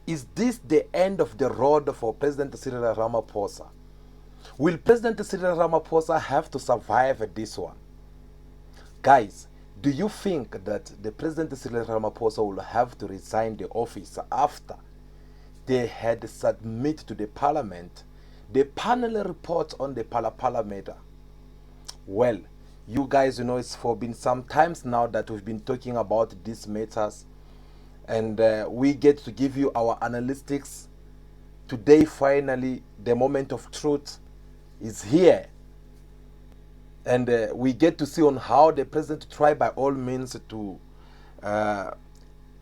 Is this the end of the road for President Cyril Ramaphosa? Will President Cyril Ramaphosa have to survive this one? Guys, do you think that the President Cyril Ramaphosa will have to resign the office after they had submitted to the parliament the panel report on the Pala matter? Well, you guys, it's for been some times now that we've been talking about these matters, and we get to give you our analytics. Today, finally, the moment of truth is here, and we get to see on how the president tried by all means to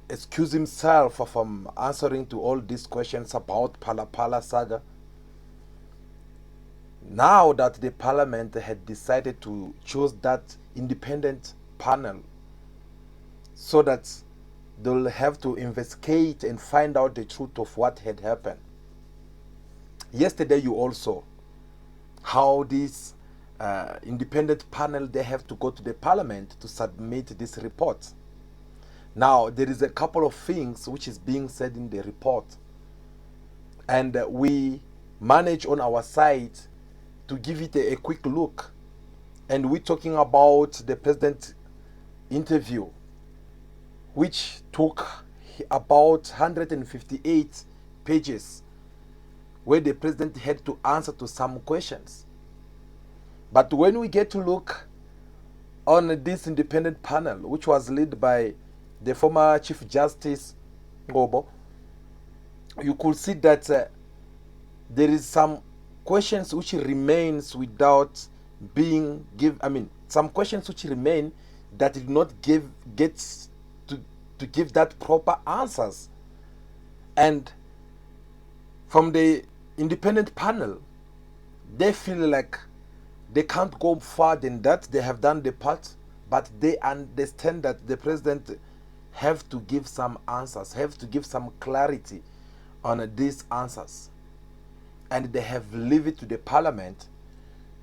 excuse himself from answering to all these questions about Pala saga. Now that the parliament had decided to choose that independent panel so that they'll have to investigate and find out the truth of what had happened. Yesterday you also how this independent panel, they have to go to the parliament to submit this report. Now there is a couple of things which is being said in the report, and we manage on our side to give it a quick look, and we're talking about the president interview, which took about 158 pages, where the president had to answer to some questions. But when we get to look on this independent panel, which was led by the former Chief Justice Ngobo, you could see that there is some questions which remains without being given. Some questions which remain that did not get to give that proper answers. And from the independent panel, they feel like they can't go further than that. They have done the part, but they understand that the president have to give some answers, have to give some clarity on these answers. And they have leave it to the parliament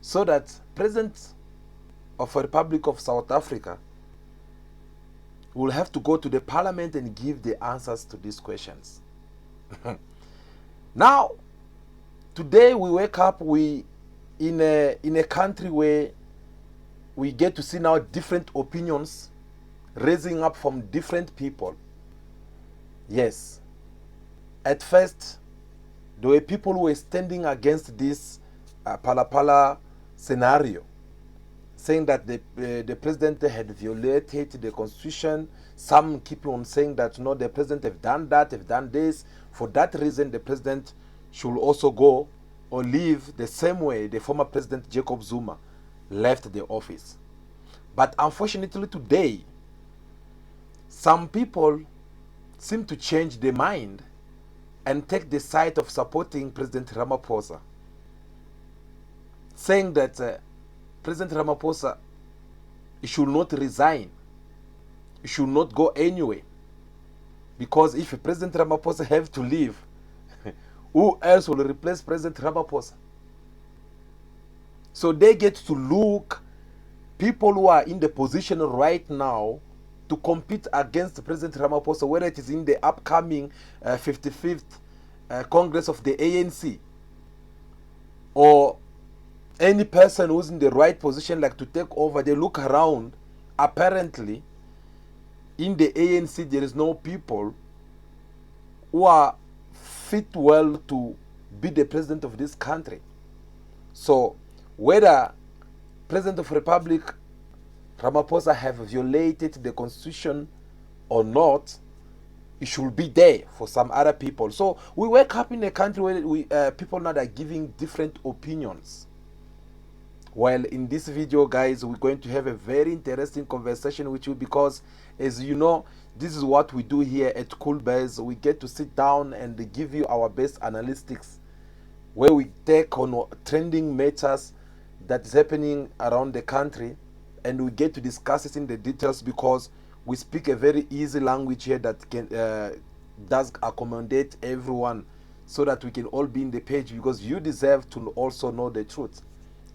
so that President of the Republic of South Africa will have to go to the parliament and give the answers to these questions. Now, today we wake up, we in a country where we get to see now different opinions raising up from different people. Yes, at first there were people who were standing against this Pala scenario, saying that the president had violated the constitution. Some keep on saying that no, the president have done that, have done this. For that reason, the president should also go or leave the same way the former president Jacob Zuma left the office. But unfortunately today, some people seem to change their mind and take the side of supporting President Ramaphosa, saying that President Ramaphosa should not resign, he should not go anywhere, because if President Ramaphosa have to leave, who else will replace President Ramaphosa? So they get to look people who are in the position right now to compete against President Ramaphosa, whether it is in the upcoming 55th Congress of the ANC, or any person who's in the right position like to take over. They look around. Apparently in the ANC there is no people who are fit well to be the president of this country. So whether President of the Republic Ramaphosa have violated the constitution or not, it should be there for some other people. So we wake up in a country where people now are giving different opinions. Well, in this video, guys, we're going to have a very interesting conversation with you, because as you know, this is what we do here at Cool Bears. We get to sit down and give you our best analytics, where we take on trending matters that's happening around the country, and we get to discuss it in the details, because we speak a very easy language here that can does accommodate everyone, so that we can all be in the page, because you deserve to also know the truth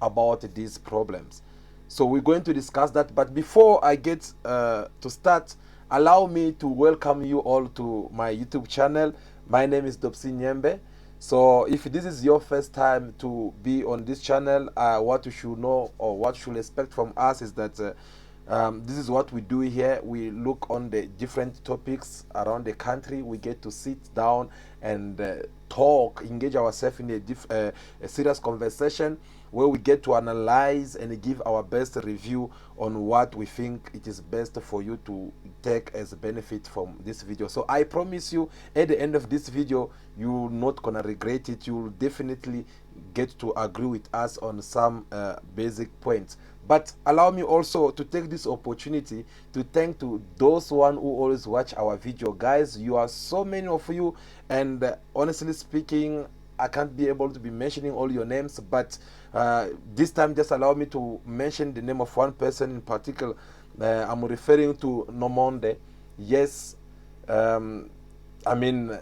about these problems. So we're going to discuss that, but before I get to start, allow me to welcome you all to my YouTube channel. My name is Dopsi Nyembe. So if this is your first time to be on this channel, what you should know or what you should expect from us is that this is what we do here. We look on the different topics around the country. We get to sit down and talk, engage ourselves in a serious conversation where we get to analyze and give our best review on what we think it is best for you to take as a benefit from this video. So I promise you, at the end of this video, you're not gonna regret it. You'll definitely get to agree with us on some basic points. But allow me also to take this opportunity to thank to those one who always watch our video. Guys, you are so many of you, and honestly speaking, I can't be able to be mentioning all your names, but this time just allow me to mention the name of one person in particular. I'm referring to Nomonde. Yes, I mean,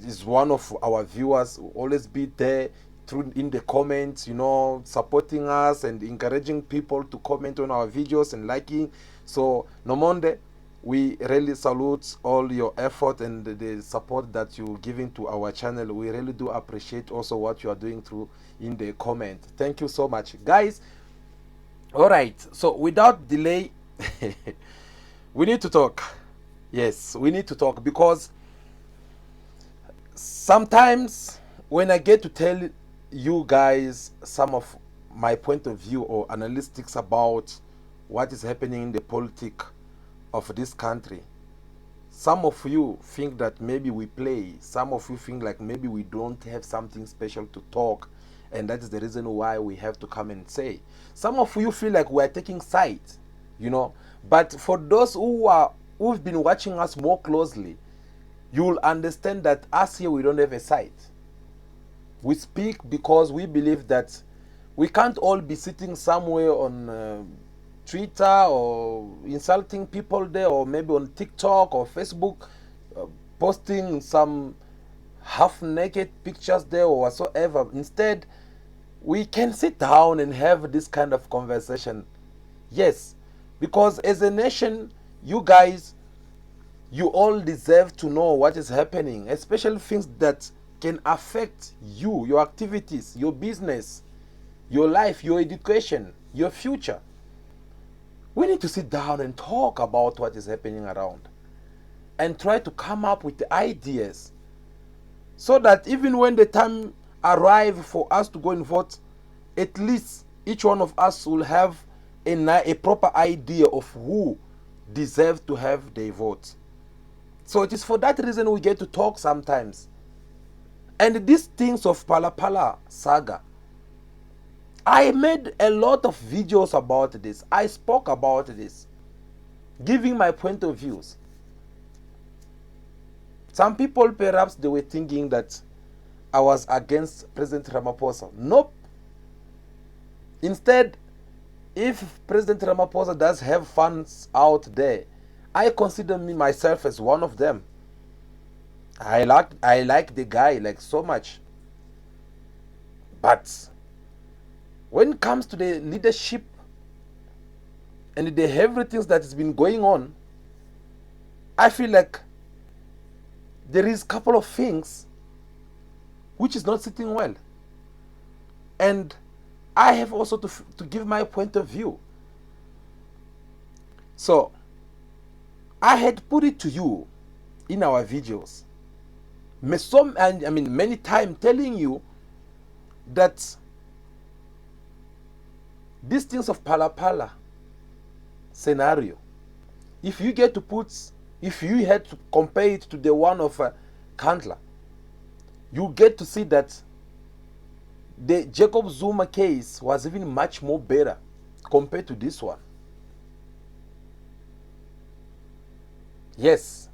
is one of our viewers who always be there through in the comments, you know, supporting us and encouraging people to comment on our videos and liking. So Nomonde, we really salute all your effort and the support that you're giving to our channel. We really do appreciate also what you are doing through in the comment. Thank you so much, guys. All right, so without delay, we need to talk. Yes, we need to talk, because sometimes when I get to tell you guys some of my point of view or analytics about what is happening in the politics of this country, some of you think that maybe we play, some of you think like maybe we don't have something special to talk, and that is the reason why we have to come and say. Some of you feel like we're taking sides, you know. But for those who've been watching us more closely, you'll understand that us here, we don't have a side. We speak because we believe that we can't all be sitting somewhere on Twitter or insulting people there, or maybe on TikTok or Facebook, posting some half-naked pictures there or whatsoever. Instead, we can sit down and have this kind of conversation. Yes, because as a nation, you guys, you all deserve to know what is happening, especially things that can affect you, your activities, your business, your life, your education, your future. We need to sit down and talk about what is happening around and try to come up with the ideas, so that even when the time arrives for us to go and vote, at least each one of us will have a proper idea of who deserves to have their vote. So it is for that reason we get to talk sometimes. And these things of Pala saga, I made a lot of videos about this. I spoke about this, giving my point of views. Some people, perhaps they were thinking that I was against President Ramaphosa. Nope. Instead, if President Ramaphosa does have funds out there, I consider myself as one of them. I like the guy like so much. But when it comes to the leadership and the everything that has been going on, I feel like there is a couple of things which is not sitting well. And I have also to give my point of view. So I had put it to you in our videos, many times, telling you that these things of Pala scenario, if you had to compare it to the one of Kandla, you get to see that the Jacob Zuma case was even much more better compared to this one. Yes,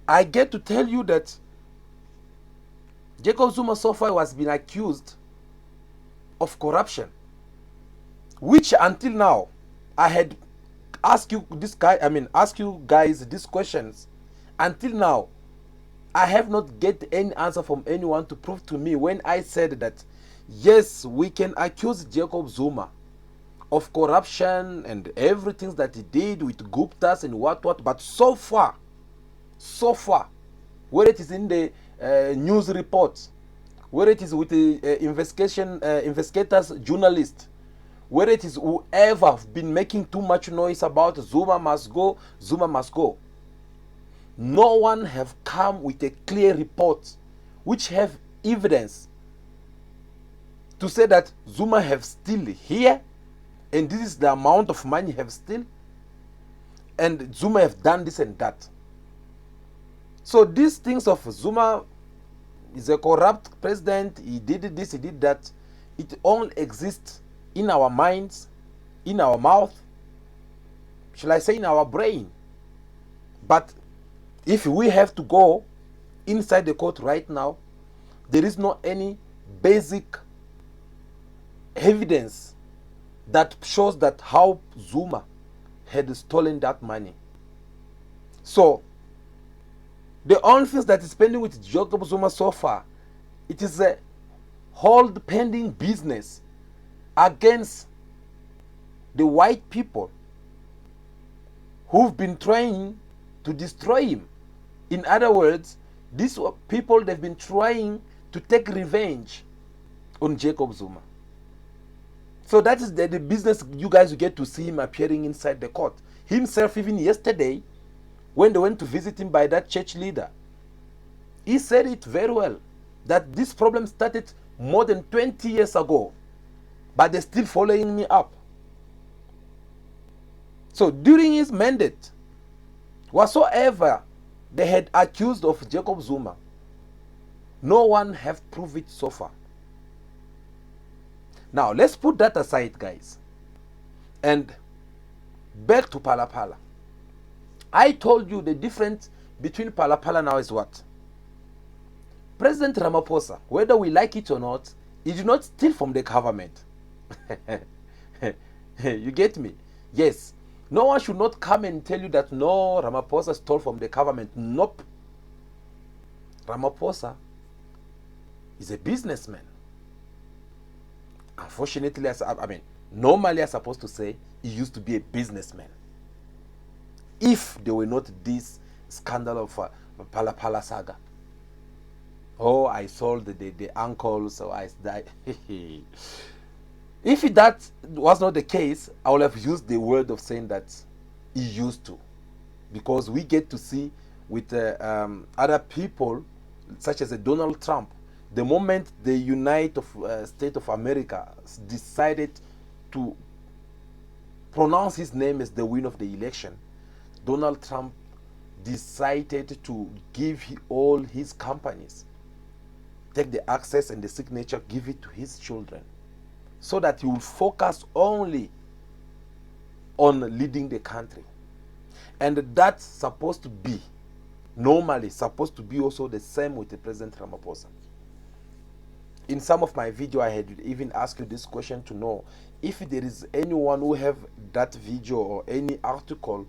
I get to tell you that Jacob Zuma so far was being accused of corruption, which until now I had asked you guys these questions. Until now, I have not get any answer from anyone to prove to me when I said that yes, we can accuse Jacob Zuma of corruption and everything that he did with Guptas and what, but so far, whether it is in the news reports, whether it is with the investigators, journalists, whether it is whoever have been making too much noise about Zuma must go, Zuma must go. No one have come with a clear report which have evidence to say that Zuma have still here and this is the amount of money have still and Zuma have done this and that. So these things of Zuma is a corrupt president, he did this, he did that, it all exists in our minds, in our mouth, shall I say in our brain. But if we have to go inside the court right now, there is no any basic evidence that shows that how Zuma had stolen that money. So the only thing that is pending with Jacob Zuma so far, it is a hold pending business against the white people who've been trying to destroy him. In other words, these people, they've been trying to take revenge on Jacob Zuma. So that is the business. You guys will get to see him appearing inside the court. Himself, even yesterday, when they went to visit him by that church leader, he said it very well, that this problem started more than 20 years ago, but they're still following me up. So during his mandate, whatsoever they had accused of Jacob Zuma, no one have proved it so far. Now let's put that aside, guys, and back to Palapala. I told you the difference between Palapala now is what? President Ramaphosa, whether we like it or not, he did not steal from the government. You get me? Yes. No one should not come and tell you that no, Ramaphosa stole from the government. Nope. Ramaphosa is a businessman. Unfortunately, normally I'm supposed to say he used to be a businessman. If there were not this scandal of Palapala saga. Oh, I sold the uncles, so I died. If that was not the case, I would have used the word of saying that he used to. Because we get to see with other people, such as Donald Trump, the moment the United States of America decided to pronounce his name as the winner of the election, Donald Trump decided to give all his companies, take the access and the signature, give it to his children, so that he will focus only on leading the country. And that's supposed to be, normally supposed to be also the same with the President Ramaphosa. In some of my video, I had even asked you this question to know if there is anyone who have that video or any article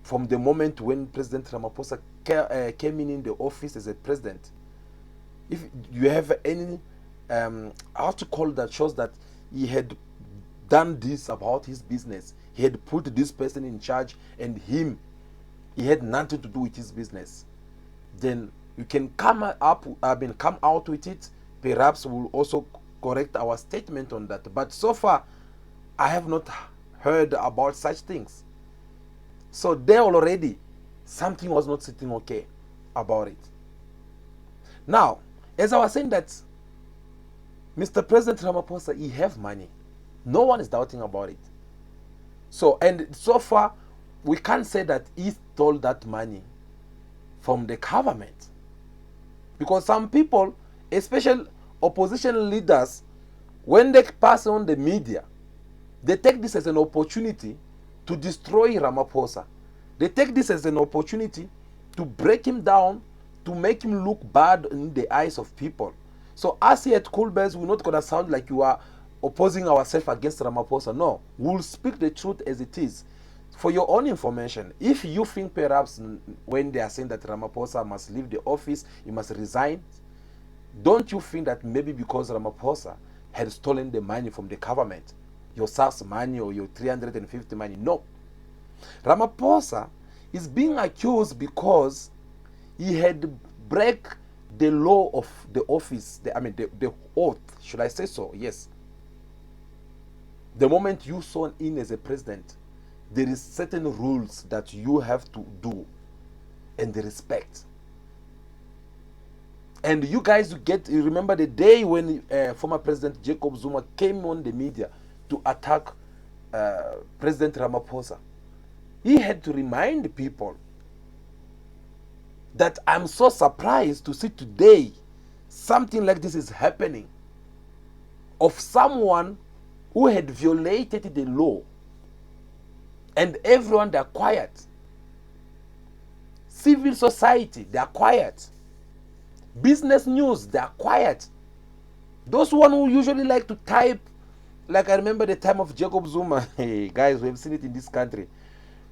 from the moment when President Ramaphosa came in the office as a president. If you have any article that shows that he had done this about his business, he had put this person in charge, and he had nothing to do with his business, then you can come out with it. Perhaps we'll also correct our statement on that. But so far, I have not heard about such things. So there already, something was not sitting okay about it. Now, as I was saying that Mr. President Ramaphosa, he have money. No one is doubting about it. So, and so far, we can't say that he stole that money from the government. Because some people, especially opposition leaders, when they pass on the media, they take this as an opportunity to destroy Ramaphosa. They take this as an opportunity to break him down, to make him look bad in the eyes of people. So us here at Cool Bears, we're not going to sound like you are opposing ourselves against Ramaphosa. No, we'll speak the truth as it is. For your own information, if you think perhaps when they are saying that Ramaphosa must leave the office, he must resign, don't you think that maybe because Ramaphosa had stolen the money from the government, your SARS money or your 350 money? No. Ramaphosa is being accused because he had break the law of the office, the oath, should I say so? Yes. The moment you sworn in as a president, there is certain rules that you have to do and the respect. And you guys you remember the day when former President Jacob Zuma came on the media to attack President Ramaphosa. He had to remind people that I'm so surprised to see today something like this is happening, of someone who had violated the law, and everyone, they're quiet. Civil society, they're quiet. Business news, they're quiet. Those one who usually like to type, like I remember the time of Jacob Zuma. Hey guys, we've seen it in this country,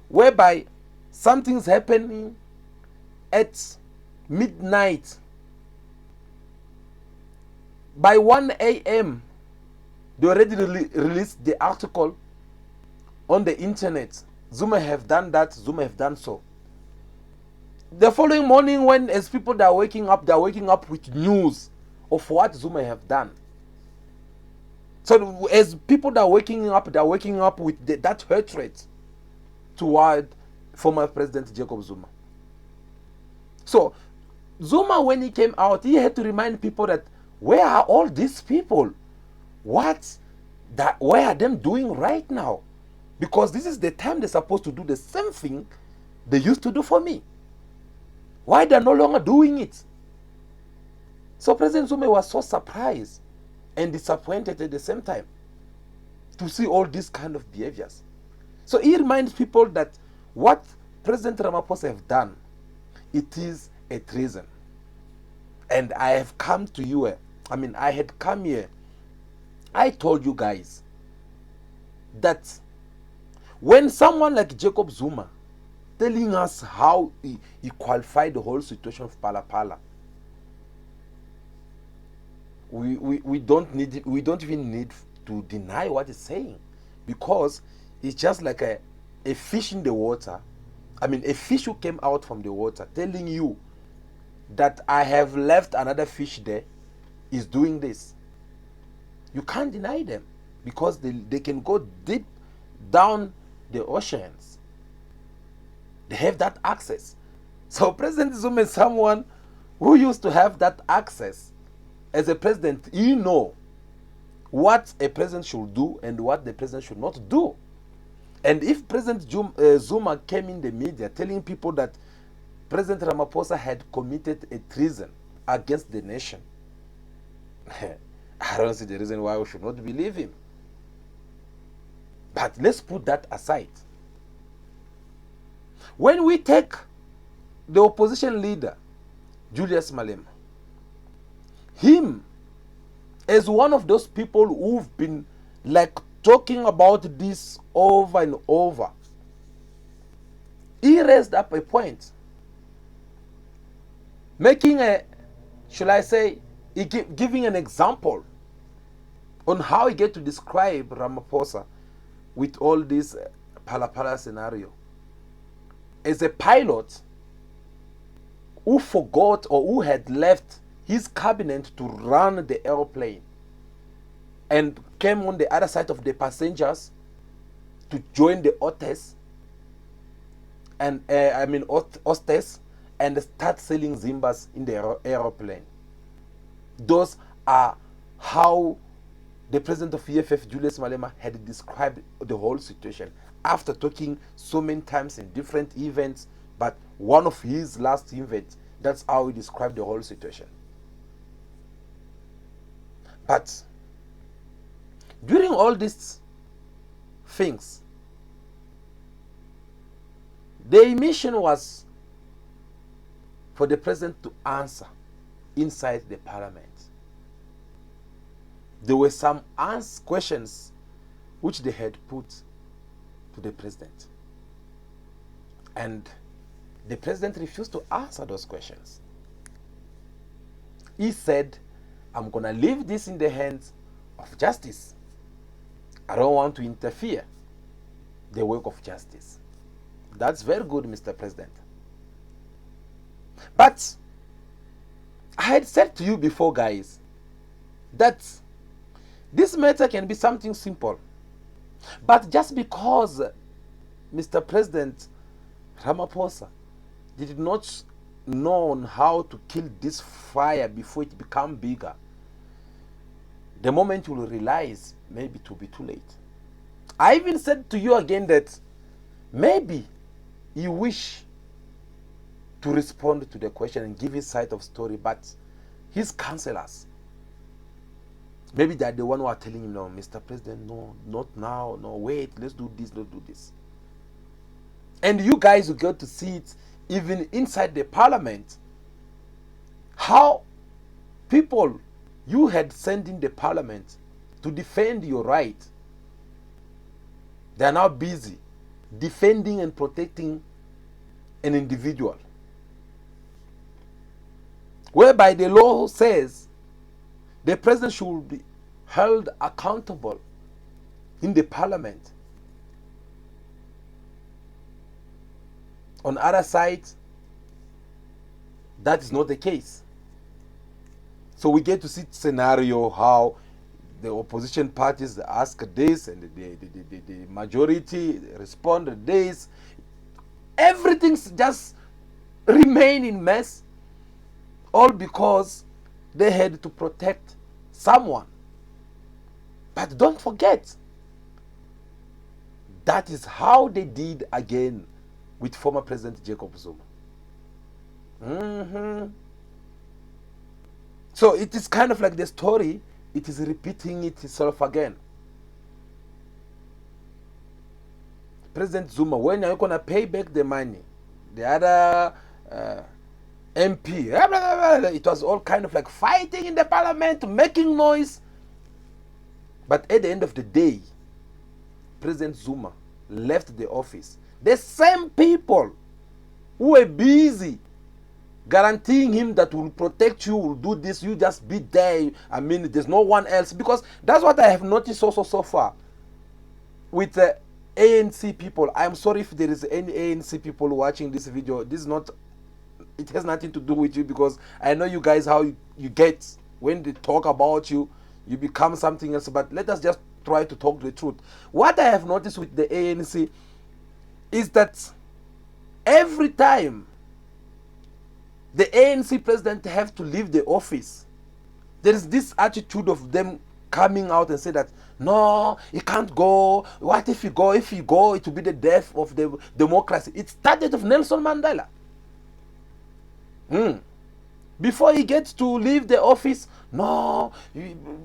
whereby something's happening at midnight. By 1 a.m., they already released the article on the internet. Zuma have done that, Zuma have done so. The following morning, when as people that are waking up, they're waking up with news of what Zuma have done. So as people that are waking up, they're waking up with that hatred toward former President Jacob Zuma. So Zuma, when he came out, he had to remind people that where are all these people? What are them doing right now? Because this is the time they're supposed to do the same thing they used to do for me. Why they're no longer doing it? So President Zuma was so surprised and disappointed at the same time to see all these kind of behaviors. So he reminds people that what President Ramaphosa have done, it is a treason. And I have come to you, I had come here, I told you guys that when someone like Jacob Zuma telling us how he qualified the whole situation of Pala, we don't even need to deny what he's saying, because it's just like a fish in the water. A fish who came out from the water telling you that I have left another fish there is doing this. You can't deny them, because they can go deep down the oceans. They have that access. So President Zuma is someone who used to have that access. As a president, you know what a president should do and what the president should not do. And if President Zuma came in the media telling people that President Ramaphosa had committed a treason against the nation, I don't see the reason why we should not believe him. But let's put that aside. When we take the opposition leader, Julius Malema, him as one of those people who've been like talking about this over and over, he raised up a point, making giving an example on how he get to describe Ramaphosa with all this Pala scenario as a pilot who forgot or who had left his cabinet to run the airplane and came on the other side of the passengers to join the hostess and hostess and start selling Zimbas in the airplane. Those are how the president of EFF, Julius Malema, had described the whole situation after talking so many times in different events. But one of his last events, that's how he described the whole situation. But during all these things, the mission was for the president to answer inside the parliament. There were some questions which they had put to the president, and the president refused to answer those questions. He said, I'm going to leave this in the hands of justice. I don't want to interfere the work of justice. That's very good, Mr. President. But had said to you before, guys, that this matter can be something simple. But just because Mr. President Ramaphosa did not know how to kill this fire before it becomes bigger, the moment you will realize maybe it will be too late. I even said to you again that maybe you wish to respond to the question and give his side of story, but his counselors, maybe they're the one who are telling him, no, Mr. President, no, not now, no, wait, let's do this, let's do this. And you guys will get to see it even inside the parliament, how people you had sent in the parliament to defend your right, they are now busy defending and protecting an individual, whereby the law says the president should be held accountable in the parliament. On the other side, that is not the case. So we get to see scenario how the opposition parties ask this and the majority respond this. Everything's just remain in mess, all because they had to protect someone. But don't forget, that is how they did again with former President Jacob Zuma. So it is kind of like the story, it is repeating itself again. President Zuma, when are you going to pay back the money? The other MP, it was all kind of like fighting in the parliament, making noise. But at the end of the day, President Zuma left the office. The same people who were busy guaranteeing him that will protect you, will do this, you just be there. I mean, there's no one else. Because that's what I have noticed also so far with the ANC people. I'm sorry if there is any ANC people watching this video. This is not, it has nothing to do with you, because I know you guys how you get when they talk about you, you become something else. But let us just try to talk the truth. What I have noticed with the ANC is that every time the ANC president have to leave the office, there is this attitude of them coming out and say that, no, he can't go. What if he go? If he go, it will be the death of the democracy. It started with Nelson Mandela. Before he gets to leave the office, no,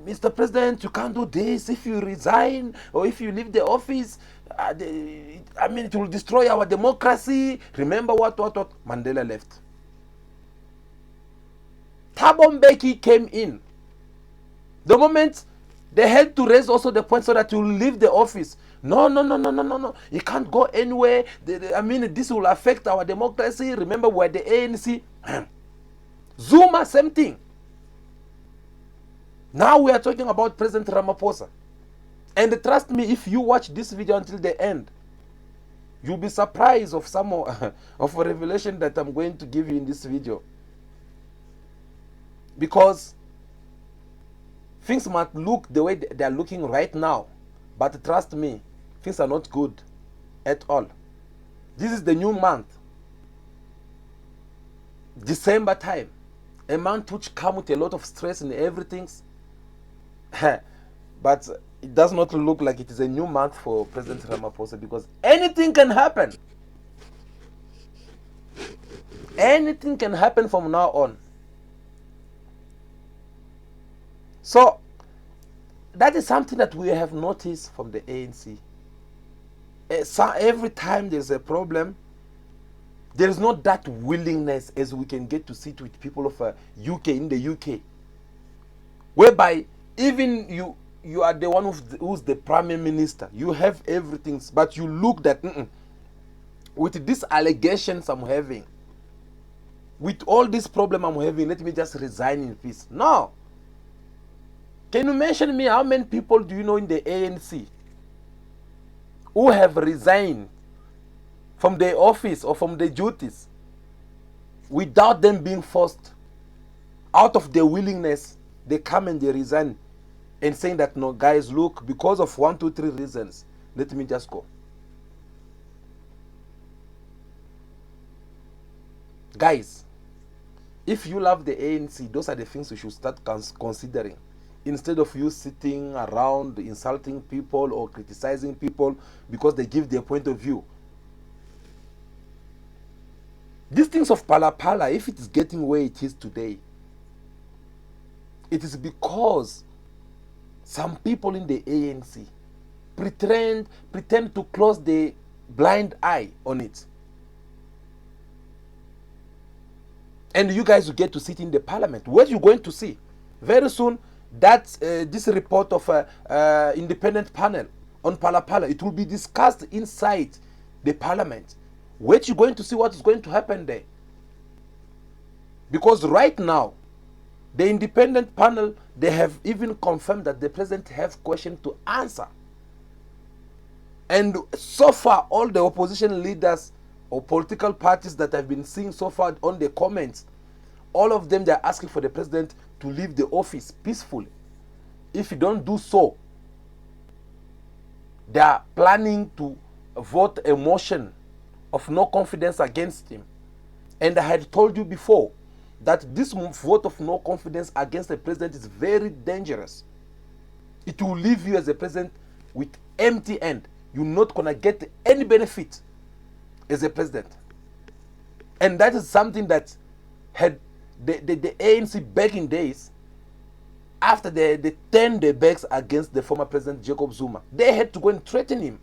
Mr. President, you can't do this. If you resign or if you leave the office, I mean, it will destroy our democracy. Remember what Mandela left. Thabo Mbeki came in. The moment they had to raise also the point so that you will leave the office. No. You can't go anywhere. I mean, this will affect our democracy. Remember, we're the ANC. Zuma, same thing. Now we are talking about President Ramaphosa. And trust me, if you watch this video until the end, you'll be surprised of some of a revelation that I'm going to give you in this video. Because things might look the way they are looking right now, but trust me, things are not good at all. This is the new month, December time, a month which comes with a lot of stress and everything. But it does not look like it is a new month for President Ramaphosa, because anything can happen. Anything can happen from now on. So that is something that we have noticed from the ANC. So every time there's a problem, there is not that willingness as we can get to sit with people of UK in the UK, whereby even you are the one who's the prime minister, you have everything, but you look that with these allegations I'm having, with all this problem I'm having, let me just resign in peace. No. Can you mention me how many people do you know in the ANC who have resigned from their office or from their duties without them being forced out of their willingness, they come and they resign and saying that, no, guys, look, because of 1, 2, 3 reasons, let me just go. Guys, if you love the ANC, those are the things you should start considering. Instead of you sitting around insulting people or criticizing people because they give their point of view. These things of Pala, if it is getting where it is today, it is because some people in the ANC pretend to close the blind eye on it. And you guys will get to sit in the parliament. What you're going to see very soon, that this report of independent panel on Pala, it will be discussed inside the parliament. What you're going to see what is going to happen there. Because right now, the independent panel, they have even confirmed that the president have questions to answer. And so far, all the opposition leaders or political parties that I've been seeing so far on the comments, all of them, they're asking for the president to leave the office peacefully. If you don't do so, they are planning to vote a motion of no confidence against him. And I had told you before that this vote of no confidence against the president is very dangerous. It will leave you as a president with empty hand. You're not going to get any benefit as a president. And that is something that had the ANC back in days, after they turned their backs against the former president Jacob Zuma. They had to go and threaten him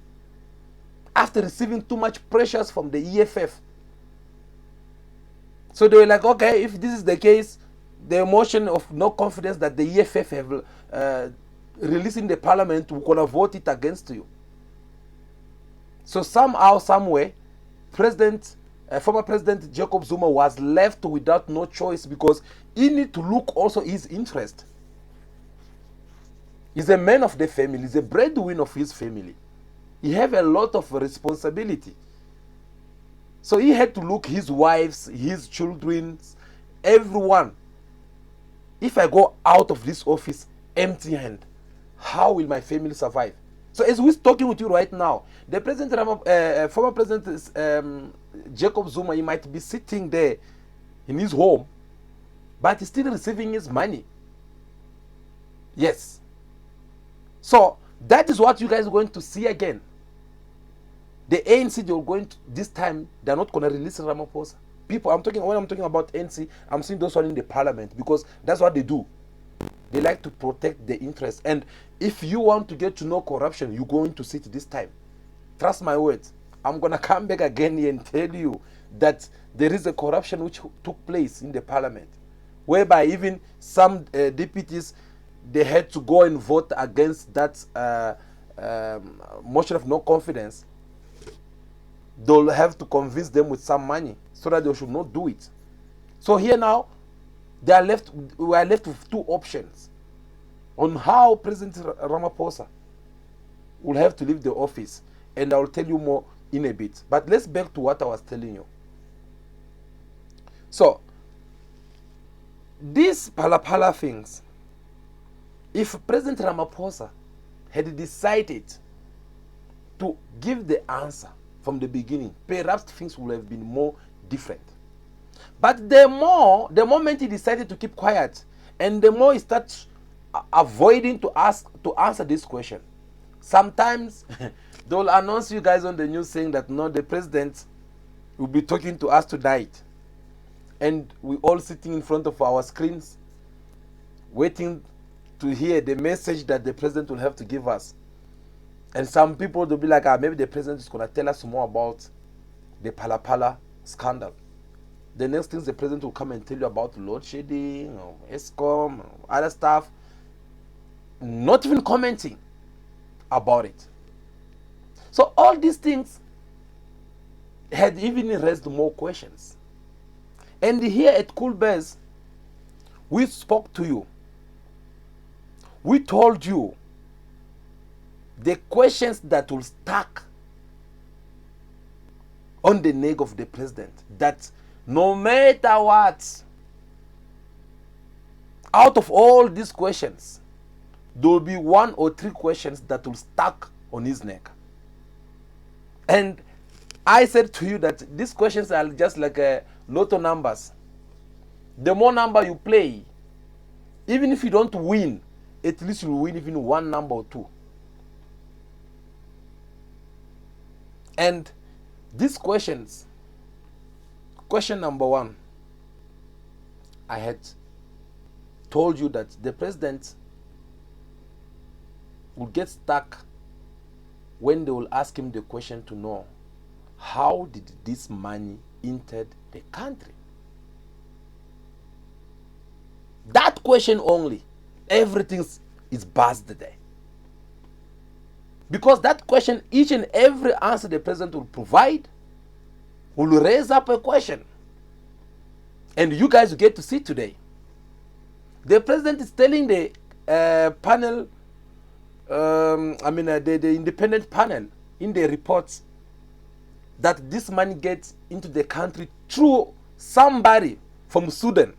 after receiving too much pressures from the EFF. So they were like, okay, if this is the case, the motion of no confidence that the EFF have released in the parliament, we're going to vote it against you. So somehow, somewhere, former President Jacob Zuma was left without no choice, because he need to look also his interest. He's a man of the family. He's a breadwinner of his family. He have a lot of responsibility. So he had to look his wives, his children, everyone. If I go out of this office empty hand, how will my family survive? So as we're talking with you right now, the former President Jacob Zuma, he might be sitting there in his home, but he's still receiving his money. Yes. So that is what you guys are going to see again. The ANC, they're going to, this time, they're not going to release Ramaphosa. People, when I'm talking about ANC, I'm seeing those one in the parliament, because that's what they do. They like to protect the interests. And if you want to get to know corruption, you're going to see it this time. Trust my words. I'm going to come back again here and tell you that there is a corruption which took place in the parliament, whereby even some deputies, they had to go and vote against that motion of no confidence. They'll have to convince them with some money so that they should not do it. So here now, we are left with two options on how President Ramaphosa will have to leave the office, and I will tell you more in a bit. But let's back to what I was telling you. So these Pala things, if President Ramaphosa had decided to give the answer from the beginning, perhaps things would have been more different. But the moment he decided to keep quiet, and the more he starts avoiding to answer this question, sometimes they'll announce you guys on the news saying that no, the president will be talking to us tonight, and we all sitting in front of our screens waiting to hear the message that the president will have to give us. And some people will be like, maybe the president is going to tell us more about the Pala scandal. The next thing, the president will come and tell you about load shedding, or ESCOM, or other stuff, not even commenting about it. So all these things had even raised more questions. And here at Cool Bears, we spoke to you. We told you the questions that will stack on the neck of the president, that no matter what, Out of all these questions, there will be 1 or 3 questions that will stuck on his neck. And I said to you that these questions are just like lotto numbers. The more number you play, even if you don't win, at least you'll win even 1 number or 2. And these questions, question number 1, I had told you that the president will get stuck when they will ask him the question to know how did this money enter the country. That question only, everything is buzzed there. Because that question, each and every answer the president will provide will raise up a question. And you guys get to see today. The president is telling the panel, the independent panel in the reports that this money gets into the country through somebody from Sudan.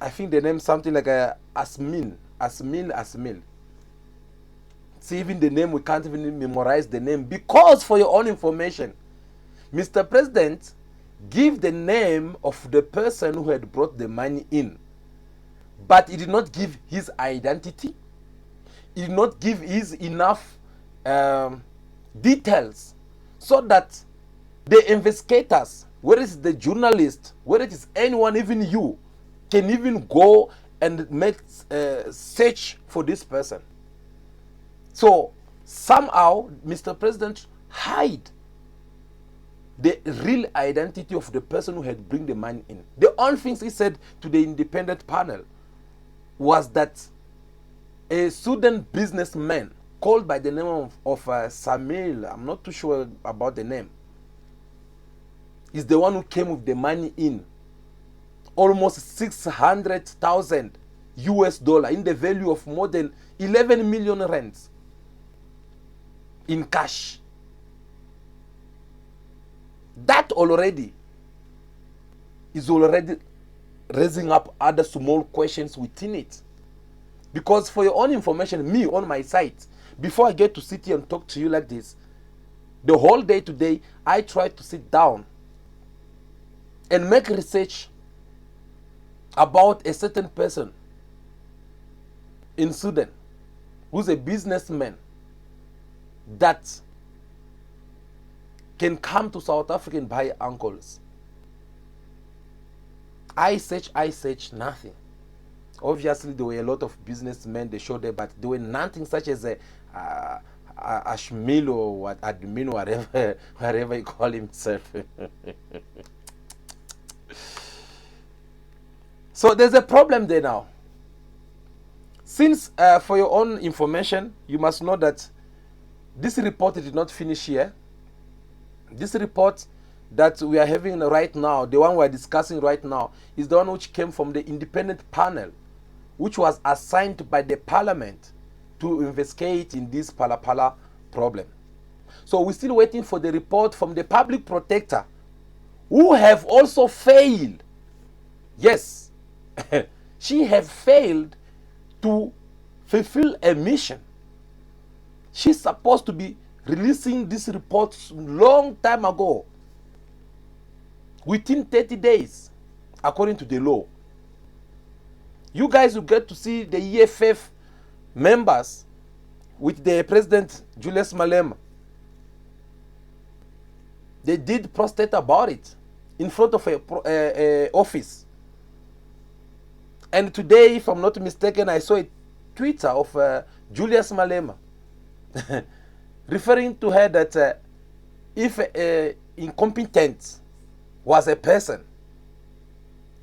I think the name something like Asmin. See, even the name, we can't even memorize the name, because for your own information, Mr. President give the name of the person who had brought the money in, but he did not give his identity. He did not give his enough details so that the investigators, whether it's the journalist, whether it is anyone, even you, can even go and make search for this person. So somehow Mr. President hide the real identity of the person who had bring the money in. The only things he said to the independent panel was that a Sudan businessman called by the name of Samil, I'm not too sure about the name, is the one who came with the money in, almost 600,000 US dollar in the value of more than 11 million rands in cash. That already is already raising up other small questions within it. Because for your own information, me on my site, before I get to sit here and talk to you like this, the whole day today, I try to sit down and make research about a certain person in Sudan who's a businessman that can come to South Africa and buy uncles. I search, nothing. Obviously, there were a lot of businessmen they showed there, but there were nothing such as a Ashmil or what admin, whatever he call himself. So there's a problem there now. Since, for your own information, you must know that this report did not finish here. This report that we are having right now, the one we are discussing right now, is the one which came from the independent panel, which was assigned by the parliament to investigate in this Pala problem. So we're still waiting for the report from the public protector, who have also failed. Yes, she have failed to fulfill a mission. She's supposed to be releasing this report long time ago, within 30 days, according to the law. You guys will get to see the EFF members with the President Julius Malema. They did protest about it in front of a office. And today, if I'm not mistaken, I saw a Twitter of Julius Malema referring to her that if incompetent was a person,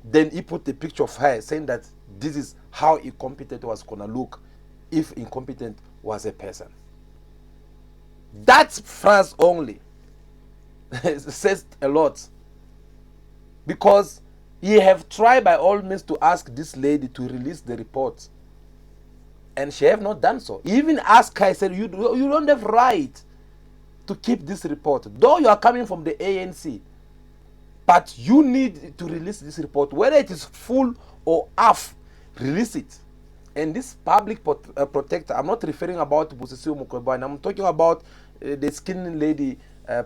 then he put the picture of her saying that this is how incompetent was gonna look if incompetent was a person. That phrase only says a lot, because he have tried by all means to ask this lady to release the report, and she have not done so. He even asked her, I said, you don't have right to keep this report, though you are coming from the ANC, but you need to release this report, whether it is full or half, release it. And this public protector, I'm not referring about Busisiwe Mukwebane, I'm talking about the skin lady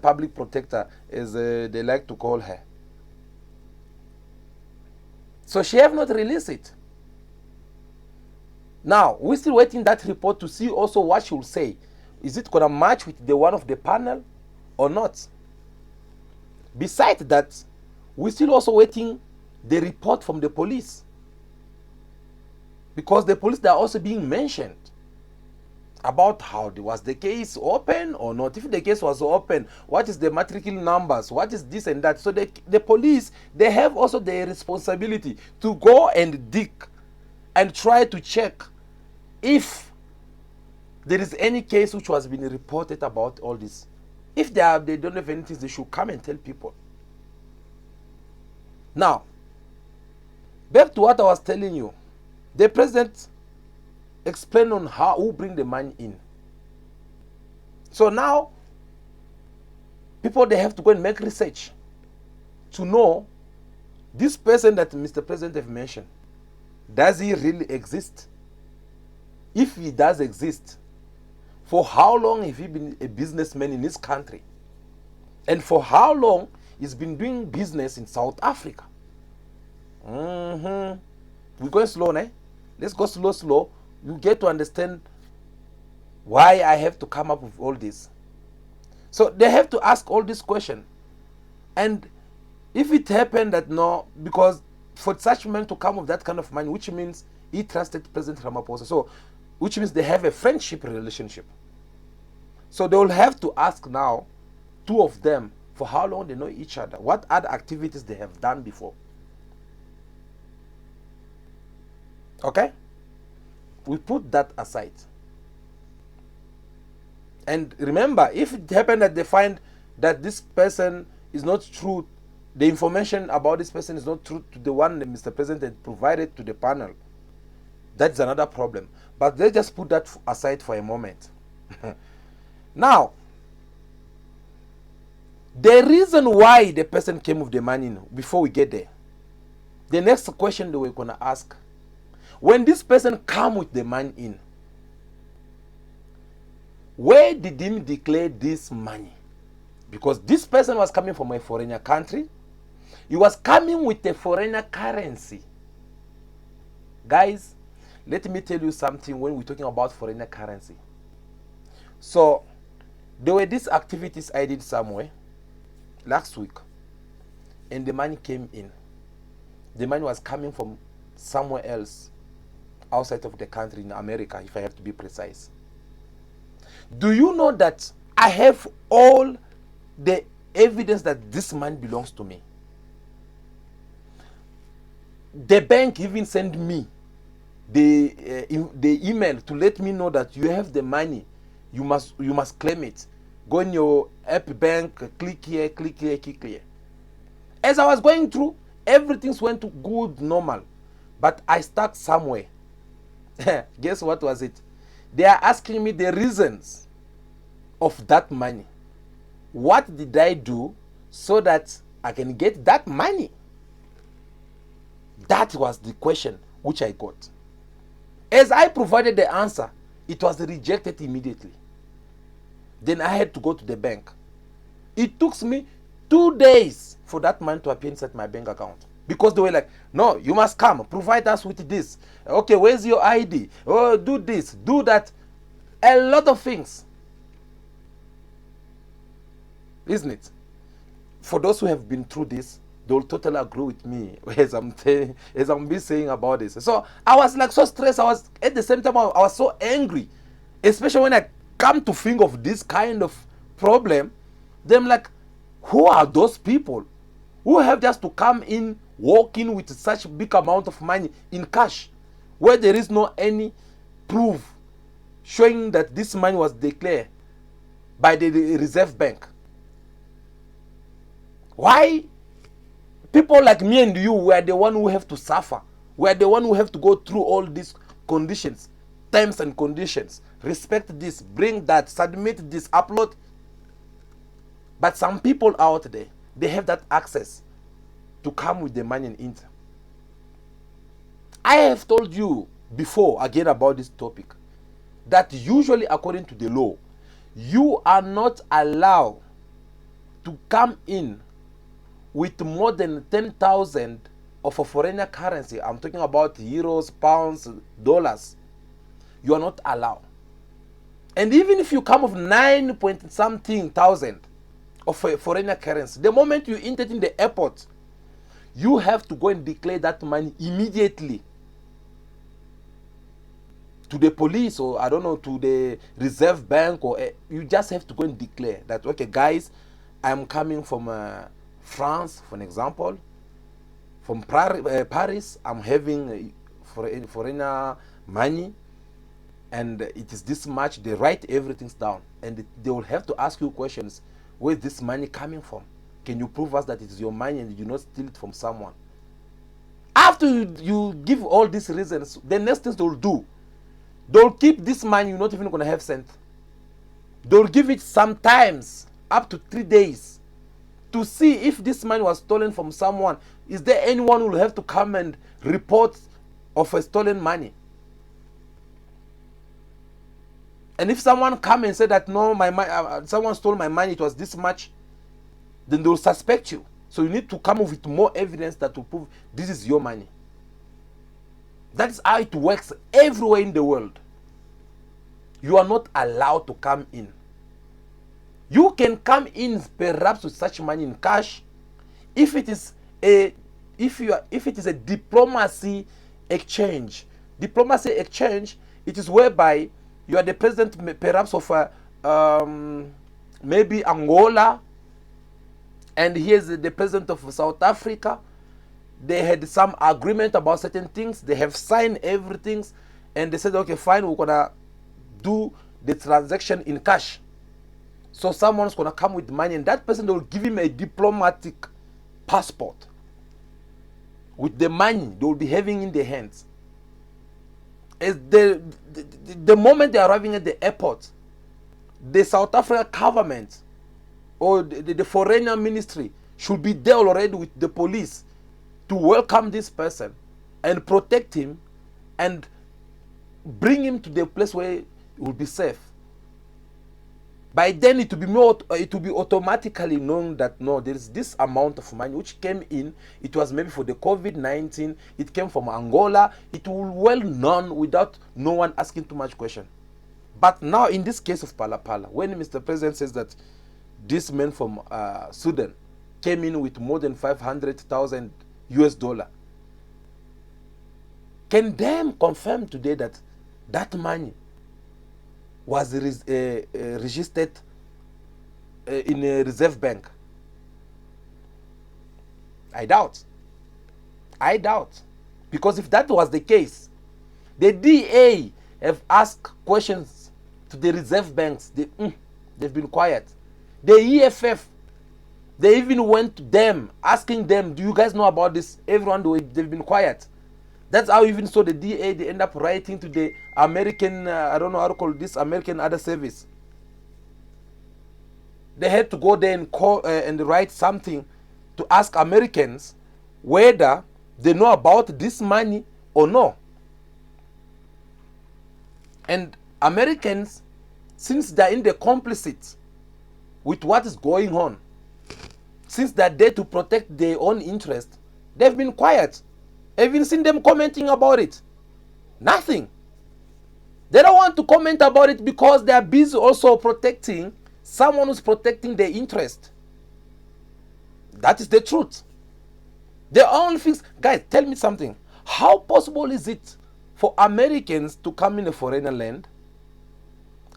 public protector, as they like to call her. So she have not released it. Now, we're still waiting that report to see also what she will say. Is it going to match with the one of the panel or not? Besides that, we're still also waiting the report from the police. Because the police, they are also being mentioned about how was the case open or not. If the case was open, what is the matricle numbers, what is this and that. So the police, they have also the responsibility to go and dig and try to check if there is any case which was being reported about all this. If they don't have anything, they should come and tell people. Now, back to what I was telling you. The president explained on who bring the money in. So now, people, they have to go and make research to know this person that Mr. President have mentioned. Does he really exist? If he does exist, for how long have he been a businessman in this country? And for how long he's been doing business in South Africa? We're going slow, eh? Let's go slow. You get to understand why I have to come up with all this. So they have to ask all these questions. And if it happened that no, because for such men to come with that kind of money, which means he trusted President Ramaphosa. So, which means they have a friendship relationship. So they will have to ask now, two of them, for how long they know each other, what other activities they have done before. Okay? We put that aside. And remember, if it happened that they find that this person is not true, the information about this person is not true to the one that Mr. President had provided to the panel, that's another problem. But let's just put that aside for a moment. Now, the reason why the person came with the money, before we get there, the next question that we're going to ask, when this person come with the money in, where did he declare this money? Because this person was coming from a foreigner country. He was coming with a foreigner currency. Guys, let me tell you something when we're talking about foreigner currency. So, there were these activities I did somewhere last week, and the money came in. The money was coming from somewhere else outside of the country, in America, if I have to be precise. Do you know that I have all the evidence that this money belongs to me? The bank even sent me the email to let me know that you have the money. You must claim it. Go in your app bank, click here, click here, click here. As I was going through, everything went to good, normal. But I stuck somewhere. Guess what was it? They are asking me the reasons of that money. What did I do so that I can get that money? That was the question which I got. As I provided the answer, it was rejected immediately. Then I had to go to the bank. It took me 2 days for that money to appear inside my bank account. Because they were like, no, you must come, provide us with this. Okay, where's your ID? Oh, do this, do that. A lot of things. Isn't it? For those who have been through this, they will totally agree with me as I'm saying about this. So I was like so stressed. I was at the same time I was so angry, especially when I come to think of this kind of problem. Then I'm like, who are those people who have just to come in, walk in with such big amount of money in cash, where there is no any proof showing that this money was declared by the Reserve Bank? Why people like me and you were the one who have to suffer? We are the one who have to go through all these conditions, terms and conditions. Respect this, bring that, submit this, upload. But some people out there, they have that access to come with the money in India. I have told you before again about this topic that usually according to the law, you are not allowed to come in with more than 10,000 of a foreign currency. I'm talking about euros, pounds, dollars. You are not allowed. And even if you come with 9 point something thousand of a foreign currency, the moment you enter in the airport, you have to go and declare that money immediately to the police, or I don't know, to the reserve bank, or you just have to go and declare that, okay guys, I'm coming from France, for an example, from Paris. I'm having foreign money, and it is this much. They write everything down, and they will have to ask you questions. Where is this money coming from? Can you prove us that it is your money and you not steal it from someone? After you give all these reasons, the next things they will do, they'll keep this money. You're not even going to have sent. They'll give it sometimes up to 3 days to see if this money was stolen from someone. Is there anyone who will have to come and report of a stolen money? And if someone come and say that no, someone stole my money, it was this much, then they will suspect you. So you need to come up with more evidence that will prove this is your money. That's how it works everywhere in the world. You are not allowed to come in. You can come in perhaps with such money in cash, if it is a diplomacy exchange. Diplomacy exchange, it is whereby you are the president perhaps of maybe Angola, and here's the president of South Africa. They had some agreement about certain things. They have signed everything, and they said, okay, fine, we're gonna do the transaction in cash. So someone's gonna come with money, and that person, will give him a diplomatic passport with the money they will be having in their hands. As the moment they are arriving at the airport, the South African government or the foreign ministry should be there already with the police to welcome this person and protect him and bring him to the place where he will be safe. By then it will be automatically known that no, there is this amount of money which came in. It was maybe for the COVID-19. It came from Angola. It will well known without no one asking too much question. But now in this case of Pala, when Mr. President says that this man from Sudan came in with more than 500,000 US dollar, can them confirm today that that money was registered in a reserve bank? I doubt. Because if that was the case, the DA have asked questions to the reserve banks. They've been quiet. The EFF, they even went to them, asking them, do you guys know about this? Everyone, they've been quiet. That's how even saw the DA, they end up writing to the American, I don't know how to call this, American other service. They had to go there and call and write something to ask Americans whether they know about this money or no. And Americans, since they're in the complicit with what is going on, since they're there to protect their own interest, they've been quiet. Have you seen them commenting about it? Nothing. They don't want to comment about it because they are busy also protecting someone who's protecting their interest. That is the truth. The only things, guys, tell me something. How possible is it for Americans to come in a foreign land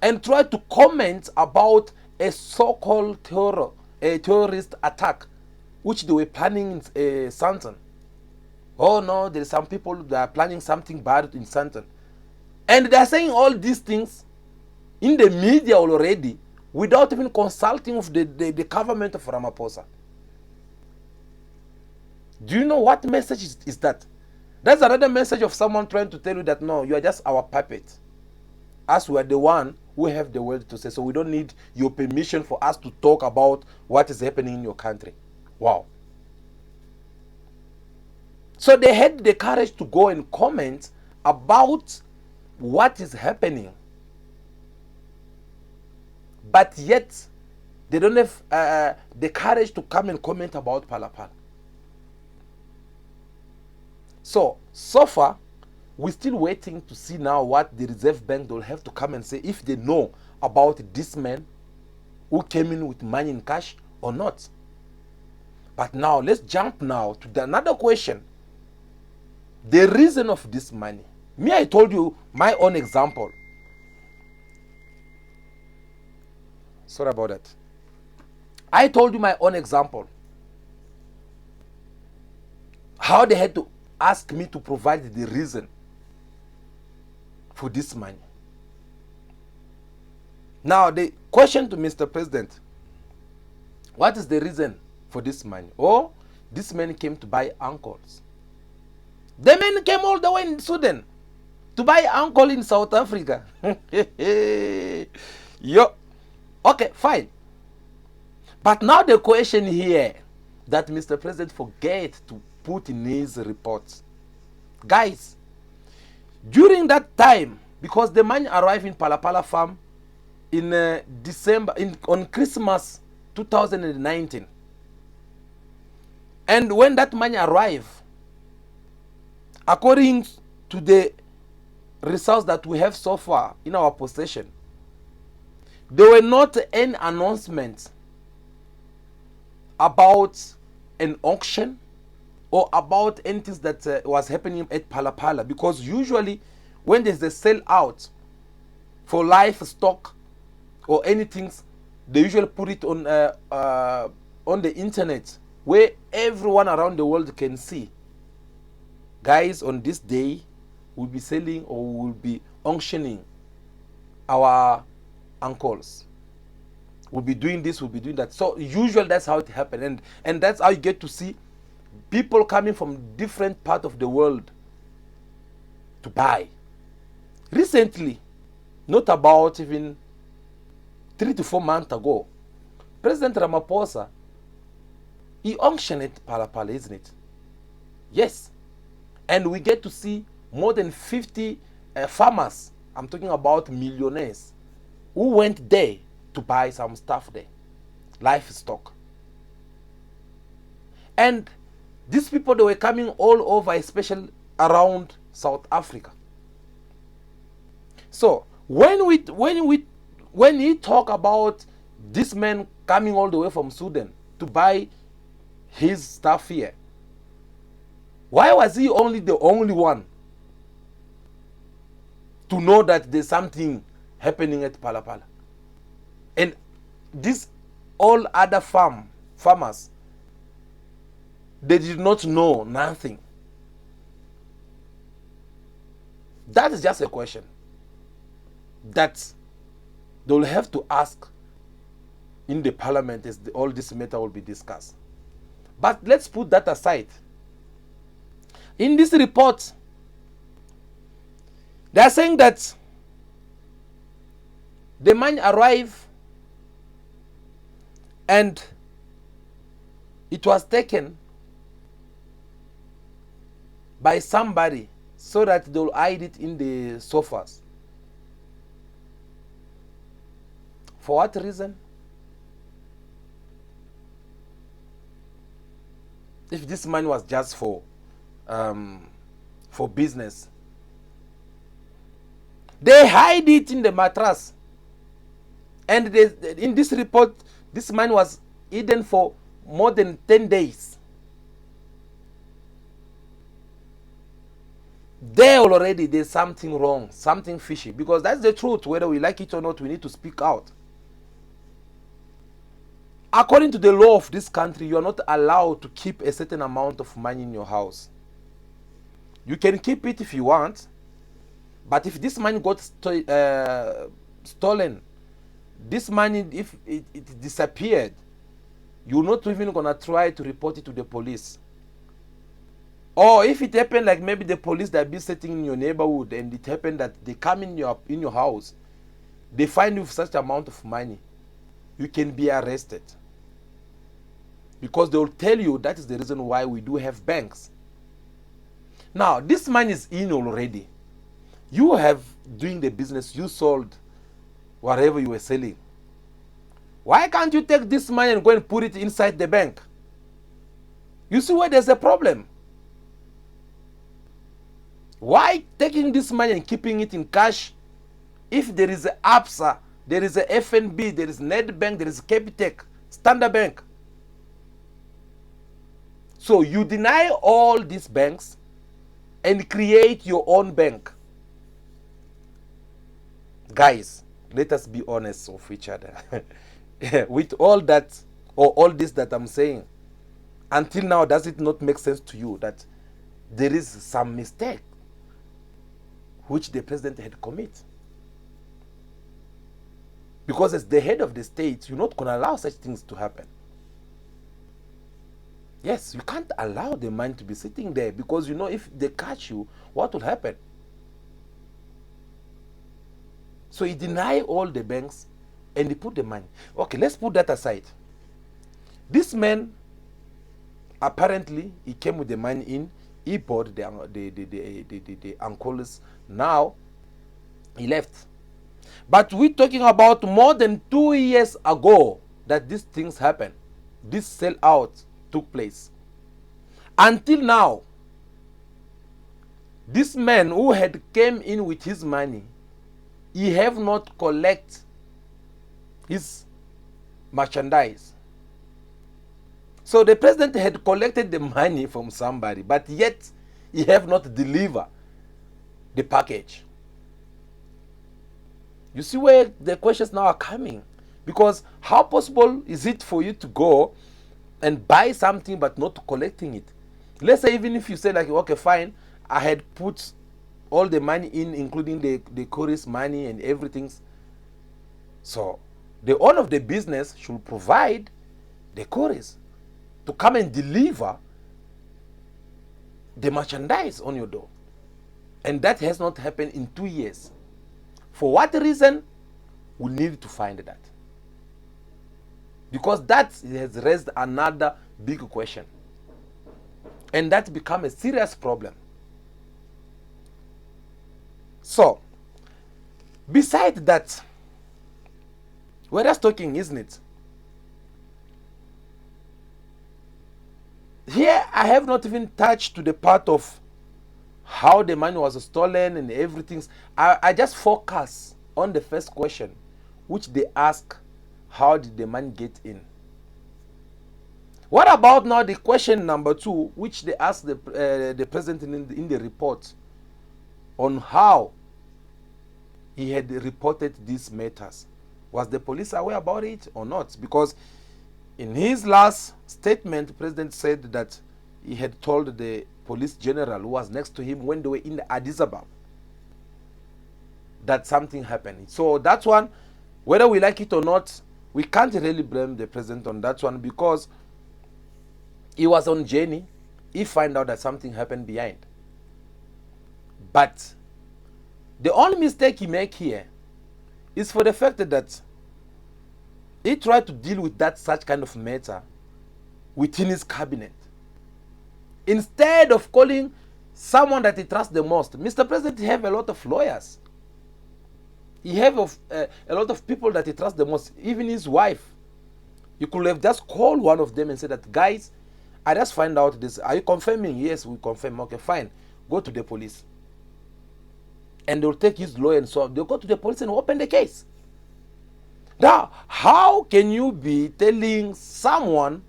and try to comment about a so-called terrorist attack which they were planning in Santon? Oh no, there are some people that are planning something bad in Santon. And they are saying all these things in the media already without even consulting with the government of Ramaphosa. Do you know what message is that? That's another message of someone trying to tell you that no, you are just our puppet. Us, we are the one who have the word to say, so we don't need your permission for us to talk about what is happening in your country. Wow. So they had the courage to go and comment about what is happening. But yet, they don't have the courage to come and comment about Palapala. So far, we're still waiting to see now what the Reserve Bank will have to come and say if they know about this man who came in with money in cash or not. But now, let's jump now to another question. The reason of this money. Me, I told you my own example. Sorry about that. I told you my own example. How they had to ask me to provide the reason for this money. Now, the question to Mr. President, what is the reason for this money? Oh, this man came to buy uncles. The man came all the way in Sudan to buy uncle in South Africa. Yo. Okay, fine. But now the question here that Mr. President forget to put in his reports. Guys, during that time, because the money arrived in Palapala farm in December, on Christmas 2019. And when that money arrived, according to the results that we have so far in our possession, there were not any announcements about an auction or about anything that was happening at Palapala, because usually when there's a sell out for livestock or anything, they usually put it on the internet where everyone around the world can see. Guys, on this day we'll be selling or we'll be auctioning our uncles. We'll be doing this, we'll be doing that. So usually that's how it happened, and that's how you get to see people coming from different parts of the world to buy. Recently, not about even 3 to 4 months ago, President Ramaphosa, he auctioned at Palapala, isn't it? Yes. And we get to see more than 50 farmers, I'm talking about millionaires, who went there to buy some stuff there, livestock. And these people, they were coming all over, especially around South Africa. So when he talk about this man coming all the way from Sudan to buy his stuff here, why was he the only one to know that there's something happening at Palapala? And these all other farmers, they did not know nothing. That is just a question that they will have to ask in the parliament as all this matter will be discussed. But let's put that aside. In this report, they are saying that the money arrived and it was taken by somebody so that they will hide it in the sofas. For what reason? If this money was just for business, they hide it in the mattress. And in this report, this money was hidden for more than 10 days. There already there's something wrong, something fishy, because that's the truth. Whether we like it or not, we need to speak out. According to the law of this country, you are not allowed to keep a certain amount of money in your house. You can keep it if you want, but if this money got stolen, this money, if it disappeared, you're not even gonna try to report it to the police. Or if it happened, like maybe the police that be sitting in your neighborhood and it happened that they come in your house, they find you with such amount of money, you can be arrested. Because they will tell you that is the reason why we do have banks. Now, this money is in already. You have doing the business, you sold whatever you were selling. Why can't you take this money and go and put it inside the bank? You see where there's a problem. Why taking this money and keeping it in cash? If there is a ABSA, there is a FNB, there is Nedbank, there is Capitec, Standard Bank. So you deny all these banks and create your own bank. Guys, let us be honest with each other. With all that, or all this that I'm saying, until now, does it not make sense to you that there is some mistake which the president had committed? Because as the head of the state, you're not going to allow such things to happen. Yes, you can't allow the money to be sitting there, because you know if they catch you, what will happen? So he denied all the banks and he put the money. Okay, let's put that aside. This man, apparently, he came with the money in, he bought the uncles. Now, he left. But we're talking about more than 2 years ago that these things happened. This sellout took place. Until now, this man who had came in with his money, he have not collect his merchandise. So the president had collected the money from somebody, but yet he have not delivered the package. You see where the questions now are coming? Because how possible is it for you to go and buy something but not collecting it? Let's say even if you say like, okay, fine, I had put all the money in, including the chorus money and everything. So the owner of the business should provide the chorus to come and deliver the merchandise on your door. And that has not happened in 2 years. For what reason? We need to find that. Because that has raised another big question. And that become a serious problem. So, besides that, we're just talking, isn't it? Here, I have not even touched to the part of how the money was stolen and everything. I just focus on the first question, which they ask, how did the money get in? What about now the question number 2, which they ask the president in the report on how he had reported these matters? Was the police aware about it or not? Because in his last statement, the president said that he had told the police general who was next to him when they were in the Addis Ababa that something happened. So that one, whether we like it or not, we can't really blame the president on that one, because he was on journey. He find out that something happened behind. But the only mistake he make here is for the fact that he tried to deal with that such kind of matter within his cabinet, instead of calling someone that he trusts the most. Mr. President, he have a lot of lawyers. He have a lot of people that he trusts the most, even his wife. You could have just called one of them and said that, guys, I just find out this. Are you confirming? Yes, we confirm. Okay, fine. Go to the police. And they'll take his lawyer and so on. They'll go to the police and open the case. Now, how can you be telling someone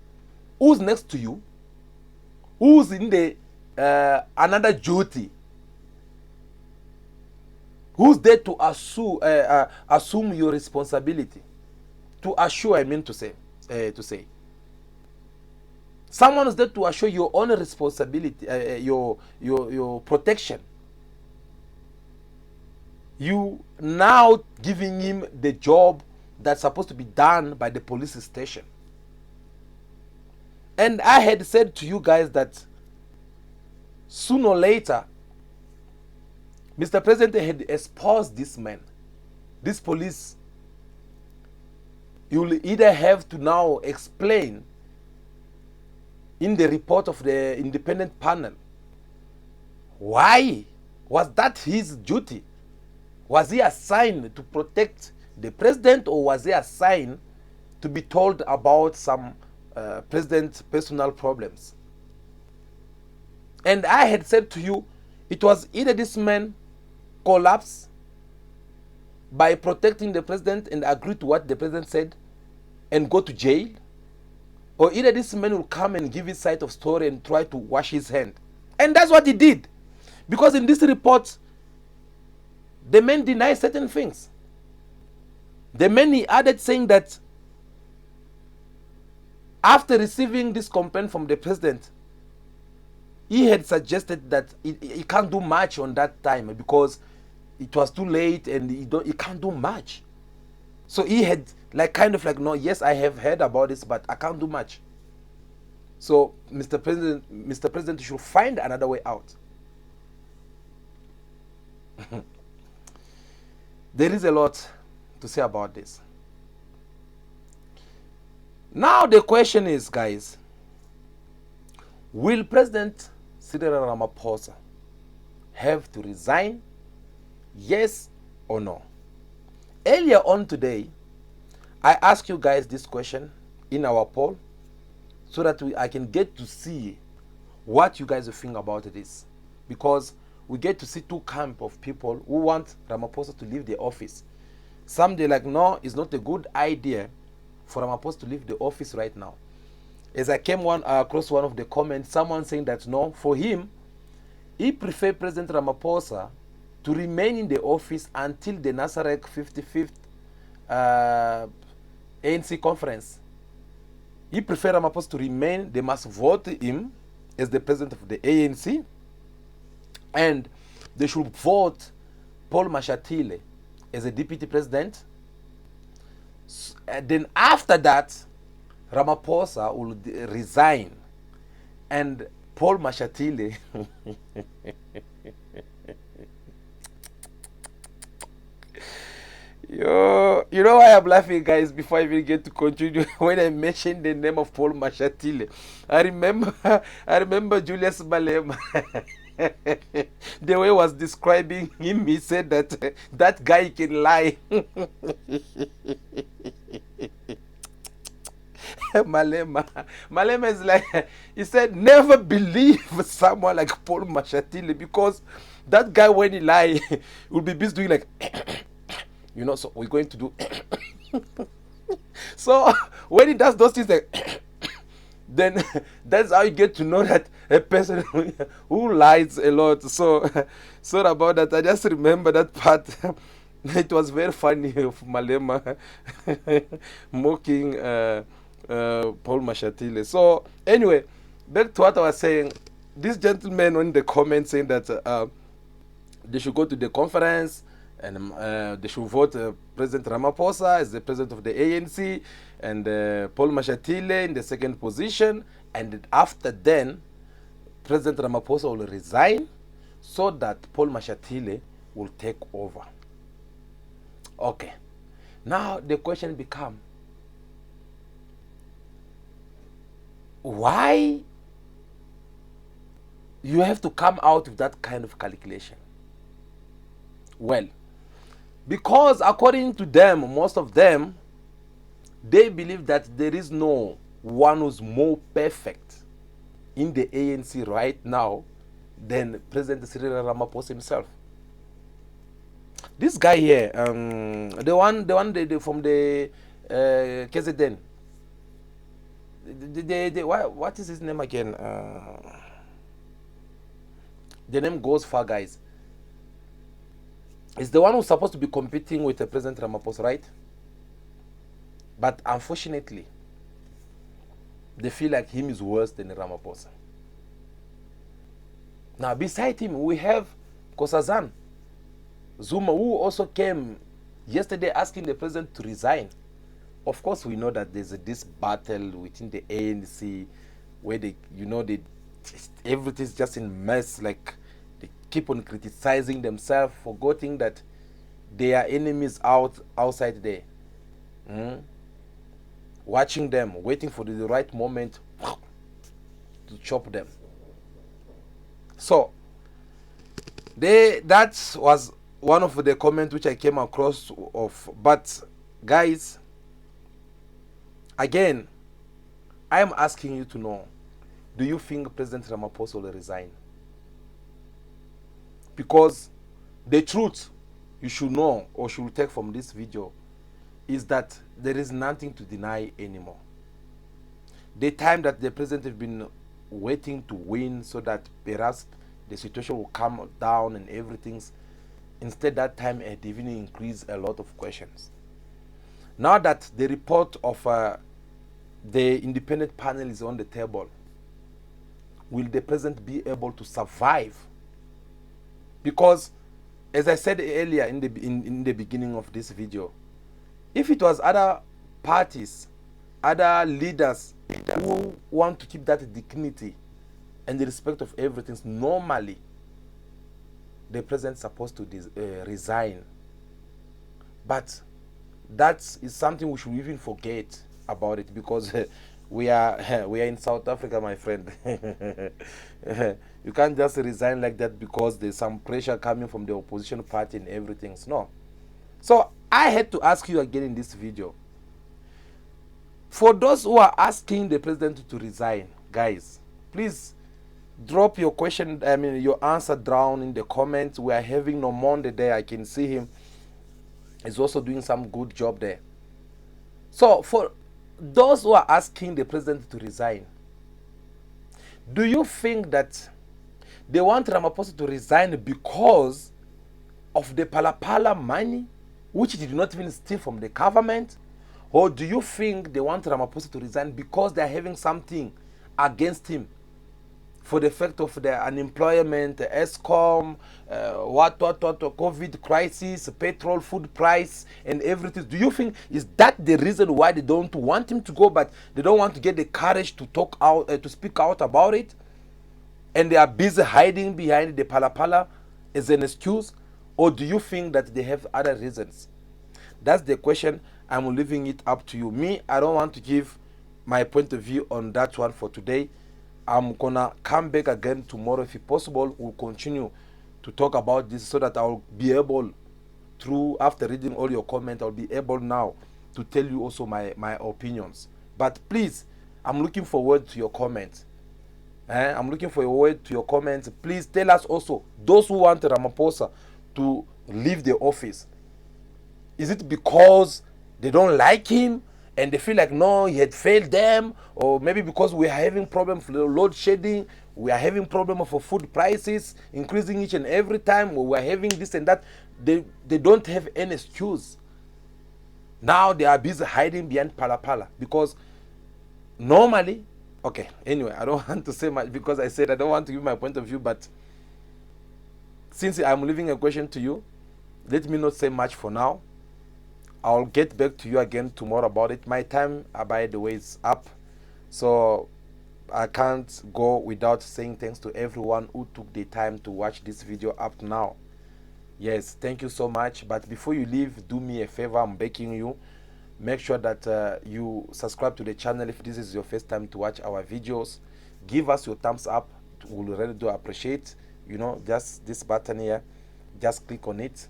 who's next to you, who's in the another duty, who's there to assume your responsibility, to assure, I mean to say, someone is there to assure your own responsibility, your protection. You now giving him the job that's supposed to be done by the police station. And I had said to you guys that sooner or later, Mr. President had exposed this man, this police. You will either have to now explain in the report of the independent panel Why? Was that his duty? Was he assigned to protect the president, or was he assigned to be told about some president's personal problems? And I had said to you, it was either this man collapse by protecting the president and agree to what the president said and go to jail, or either this man will come and give his side of story and try to wash his hand. And that's what he did. Because in this report, the man denied certain things. The man, he added saying that after receiving this complaint from the president, he had suggested that he can't do much on that time because it was too late and he can't do much. So he had like kind of like, no, yes, I have heard about this, but I can't do much. So Mr. President, you should find another way out. There is a lot to say about this. Now the question is, guys, will President Cyril Ramaphosa have to resign? Yes or no? Earlier on today, I asked you guys this question in our poll so that I can get to see what you guys think about this. Because we get to see two camps of people who want Ramaphosa to leave the office. Some, they're like, no, it's not a good idea for Ramaphosa to leave the office right now. As I came across one of the comments, someone saying that no, for him, he prefers President Ramaphosa to remain in the office until the Nasarek 55th ANC conference. He prefers Ramaphosa to remain. They must vote him as the president of the ANC, and they should vote Paul Mashatile as a deputy president. And then after that, Ramaphosa will resign, and Paul Mashatile you know why I'm laughing, guys, before I even get to continue? When I mentioned the name of Paul Mashatile, I remember Julius Malema. The way he was describing him, he said that that guy can lie. Malema is like, he said, never believe someone like Paul Mashatile, because that guy, when he lie, will be busy doing like, you know, so we're going to do. So when he does those things like, then that's how you get to know that a person who lies a lot. So sorry about that. I just remember that part. It was very funny of Malema mocking Paul Mashatile. So anyway, back to what I was saying. This gentleman in the comments saying that they should go to the conference and they should vote President Ramaphosa as the president of the ANC, and Paul Mashatile in the second position, and after then President Ramaphosa will resign so that Paul Mashatile will take over. Okay, now the question becomes, why you have to come out with that kind of calculation? Well, because according to them, most of them, they believe that there is no one who's more perfect in the ANC right now than President Cyril Ramaphosa himself. This guy here, the one from the KZN, what is his name again? The name goes far, guys. It's the one who's supposed to be competing with President Ramaphosa, right? But unfortunately, they feel like him is worse than Ramaphosa. Now, beside him, we have Kosazan Zuma, who also came yesterday asking the president to resign. Of course, we know that there's this battle within the ANC where everything's just in mess. Like, they keep on criticizing themselves, forgetting that they are enemies outside there. Watching them, waiting for the right moment to chop them. So, That was one of the comments which I came across of. But guys, again, I am asking you to know, do you think President Ramaphosa will resign? Because the truth you should know or should take from this video is that there is nothing to deny anymore. The time that the president has been waiting to win so that perhaps the situation will calm down and everything, instead that time had even increased a lot of questions. Now that the report of the independent panel is on the table, will the president be able to survive? Because, as I said earlier in the beginning of this video, if it was other parties, other leaders who want to keep that dignity and the respect of everything, normally the president is supposed to resign. But that is something we should even forget about it, because we are in South Africa, my friend. You can't just resign like that because there's some pressure coming from the opposition party and everything. No. So I had to ask you again in this video, for those who are asking the president to resign, guys, please drop your question, your answer down in the comments. We are having Nomonde there. I can see him. He's also doing some good job there. So for those who are asking the president to resign, do you think that they want Ramaphosa to resign because of the Palapala money, which he did not even steal from the government? Or do you think they want Ramaphosa to resign because they are having something against him for the fact of the unemployment, ESCOM, COVID crisis, petrol, food price, and everything? Do you think is that the reason why they don't want him to go, but they don't want to get the courage to talk out, to speak out about it, and they are busy hiding behind the Palapala as an excuse? Or do you think that they have other reasons? That's the question. I'm leaving it up to you. Me, I don't want to give my point of view on that one for today. I'm gonna come back again tomorrow if possible. We'll continue to talk about this so that I'll be able, through after reading all your comments, I'll be able now to tell you also my opinions. But please, I'm looking forward to your comments. I'm looking forward to your comments. Please tell us also, those who want Ramaphosa to leave the office, is it because they don't like him and they feel like, no, he had failed them? Or maybe because we are having problems with load shedding, we are having problems for food prices increasing each and every time, or we are having this and that? They don't have any excuse. Now they are busy hiding behind Palapala, because normally, okay, anyway, I don't want to say much because I said I don't want to give my point of view, but since I'm leaving a question to you, let me not say much for now. I'll get back to you again tomorrow about it. My time, by the way, is up, so I can't go without saying thanks to everyone who took the time to watch this video up now. Yes, thank you so much. But before you leave, do me a favor, I'm begging you, make sure that you subscribe to the channel if this is your first time to watch our videos. Give us your thumbs up. We'll really do appreciate, just this button here, just click on it,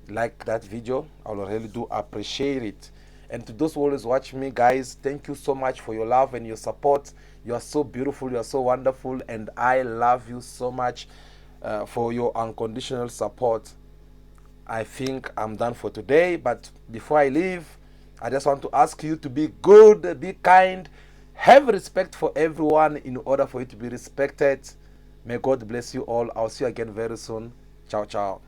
like that video. I will really do appreciate it. And to those who always watch me, guys, thank you so much for your love and your support. You are so beautiful, you are so wonderful, and I love you so much for your unconditional support. I think I'm done for today, but before I leave, I just want to ask you to be good, be kind, have respect for everyone in order for you to be respected. May God bless you all. I'll see you again very soon. Ciao, ciao.